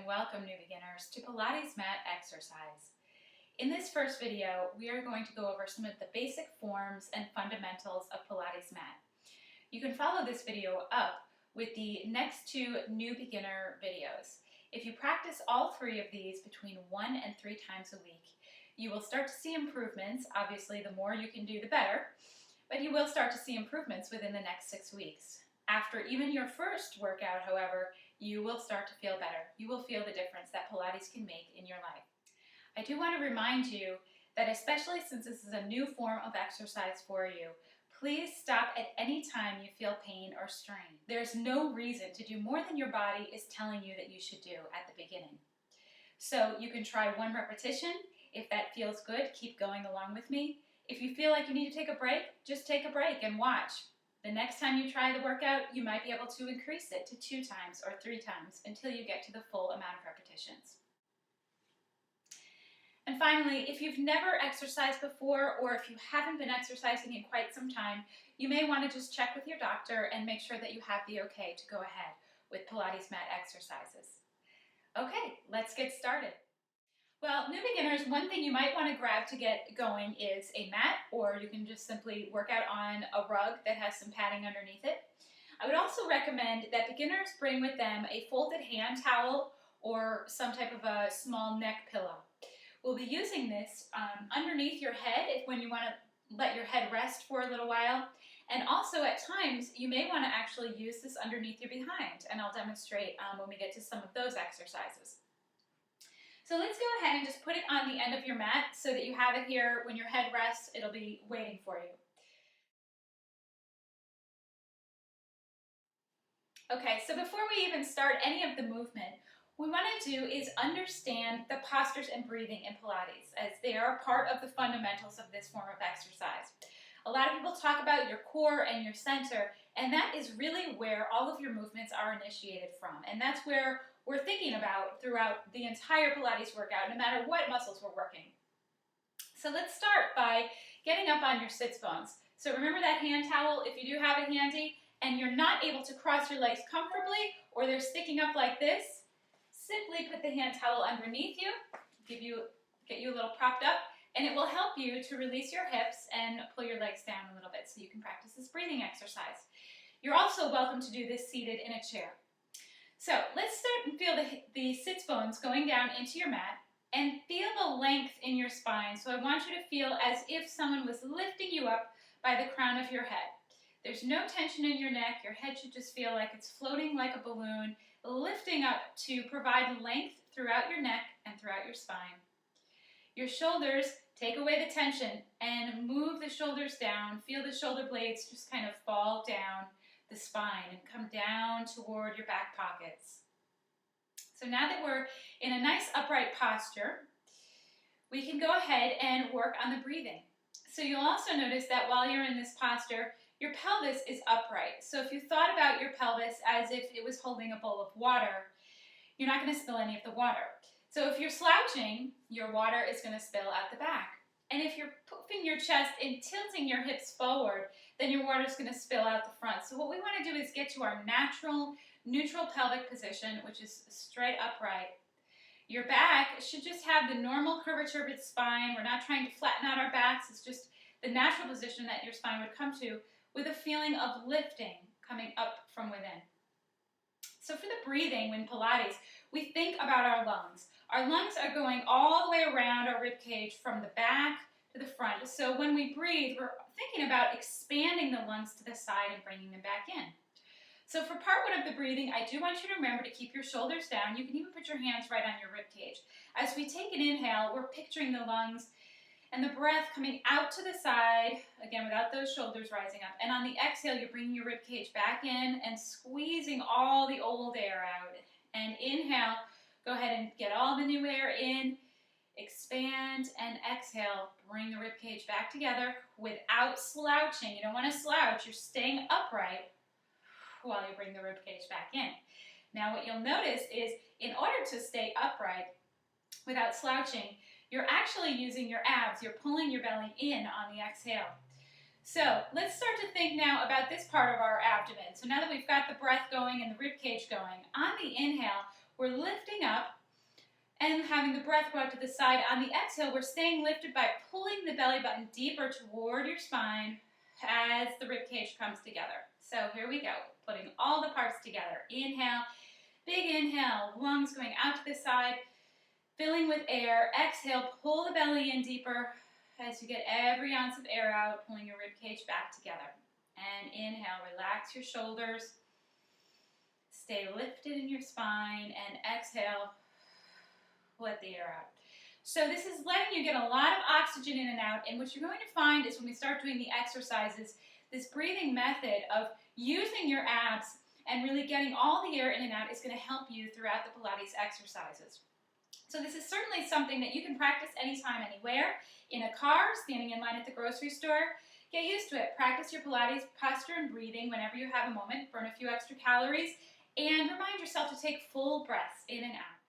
and welcome new beginners to Pilates mat exercise. In this first video, we are going to go over some of the basic forms and fundamentals of Pilates mat. You can follow this video up with the next two new beginner videos. If you practice all three of these between 1 and 3 times a week, you will start to see improvements. Obviously, the more you can do, the better, but you will start to see improvements within the next 6 weeks. After even your first workout, however, you will start to feel better. You will feel the difference that Pilates can make in your life. I do want to remind you that especially since this is a new form of exercise for you, please stop at any time you feel pain or strain. There's no reason to do more than your body is telling you that you should do at the beginning. So you can try 1 repetition. If that feels good, keep going along with me. If you feel like you need to take a break, just take a break and watch. The next time you try the workout, you might be able to increase it to 2 times or 3 times until you get to the full amount of repetitions. And finally, if you've never exercised before or if you haven't been exercising in quite some time, you may want to just check with your doctor and make sure that you have the okay to go ahead with Pilates mat exercises. Okay, let's get started. Well, new beginners, one thing you might want to grab to get going is a mat, or you can just simply work out on a rug that has some padding underneath it. I would also recommend that beginners bring with them a folded hand towel or some type of a small neck pillow. We'll be using this underneath your head when you want to let your head rest for a little while. And also at times, you may want to actually use this underneath your behind, and I'll demonstrate when we get to some of those exercises. So let's go ahead and just put it on the end of your mat so that you have it here. When your head rests, it'll be waiting for you. Okay, so before we even start any of the movement, what we want to do is understand the postures and breathing in Pilates, as they are part of the fundamentals of this form of exercise. A lot of people talk about your core and your center, and that is really where all of your movements are initiated from. And that's where we're thinking about throughout the entire Pilates workout, no matter what muscles we're working. So let's start by getting up on your sits bones. So remember that hand towel, if you do have it handy, and you're not able to cross your legs comfortably, or they're sticking up like this, simply put the hand towel underneath you, get you a little propped up, and it will help you to release your hips and pull your legs down a little bit so you can practice this breathing exercise. You're also welcome to do this seated in a chair. So let's start and feel the sits bones going down into your mat, and feel the length in your spine. So I want you to feel as if someone was lifting you up by the crown of your head. There's no tension in your neck. Your head should just feel like it's floating like a balloon, lifting up to provide length throughout your neck and throughout your spine. Your shoulders, take away the tension and move the shoulders down. Feel the shoulder blades just kind of fall down the spine and come down toward your back pockets. So now that we're in a nice upright posture, we can go ahead and work on the breathing. So you'll also notice that while you're in this posture, your pelvis is upright. So if you thought about your pelvis as if it was holding a bowl of water, you're not going to spill any of the water. So if you're slouching, your water is going to spill out the back. And if you're puffing your chest and tilting your hips forward, then your water is going to spill out the front. So what we want to do is get to our natural, neutral pelvic position, which is straight upright. Your back should just have the normal curvature of its spine. We're not trying to flatten out our backs. It's just the natural position that your spine would come to, with a feeling of lifting coming up from within. So for the breathing in Pilates, we think about our lungs. Our lungs are going all the way around our rib cage from the back to the front. So when we breathe, we're thinking about expanding the lungs to the side and bringing them back in. So for part 1 of the breathing, I do want you to remember to keep your shoulders down. You can even put your hands right on your rib cage. As we take an inhale, we're picturing the lungs and the breath coming out to the side, again, without those shoulders rising up. And on the exhale, you're bringing your rib cage back in and squeezing all the old air out. And inhale, go ahead and get all the new air in, expand, and exhale. Bring the rib cage back together without slouching. You don't want to slouch. You're staying upright while you bring the rib cage back in. Now what you'll notice is, in order to stay upright without slouching, you're actually using your abs. You're pulling your belly in on the exhale. So let's start to think now about this part of our abdomen. So now that we've got the breath going and the rib cage going, on the inhale, we're lifting up And having the breath go out to the side. On the exhale, we're staying lifted by pulling the belly button deeper toward your spine as the rib cage comes together. So here we go, putting all the parts together. Inhale, big inhale, lungs going out to the side, filling with air. Exhale, pull the belly in deeper as you get every ounce of air out, pulling your rib cage back together. And inhale, relax your shoulders. Stay lifted in your spine. And exhale, let the air out. So this is letting you get a lot of oxygen in and out, and what you're going to find is when we start doing the exercises, this breathing method of using your abs and really getting all the air in and out is going to help you throughout the Pilates exercises. So this is certainly something that you can practice anytime, anywhere, in a car, standing in line at the grocery store. Get used to it. Practice your Pilates posture and breathing whenever you have a moment. Burn a few extra calories, and remind yourself to take full breaths in and out.